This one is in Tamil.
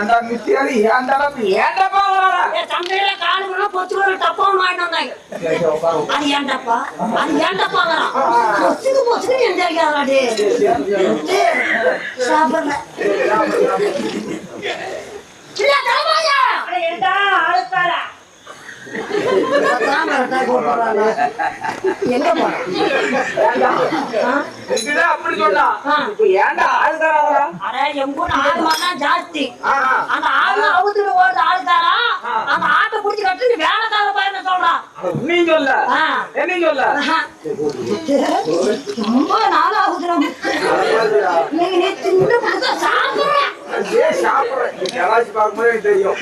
ஏன்டா மித்தியாரி ஏன்டா ஏன்டா சந்தையில காலுக்குள்ள பொச்சுக்குள்ள டப்பா வாங்கிட்டு வந்தாங்க. அது ஏன்டாப்பா அது ஏன்டாப்பா பொச்சுக்கு எந்திரிக்காதாடி சாப்பிடல எங்க போற அப்படி சொன்னா ஏன்டா ஆள் தராதா? அட எங்கூட ஆள் மாதா ஜாஸ்தி. அந்த ஆள் அவுத்துட்டு ஓடுது ஆளுக்காரா. அந்த ஆட்டை புடிச்சு கட்டு நீ வேலைக்கார பையனை சொல்றான். நீ சொல்ல என்ன சொல்ல ரொம்ப நாள் ஆகுதுறோம். நீங்க நீ தின்னு கொடுத்தா சாப்பிடுறேன். சாப்பிடுறேன் பார்க்கும்போது தெரியும்.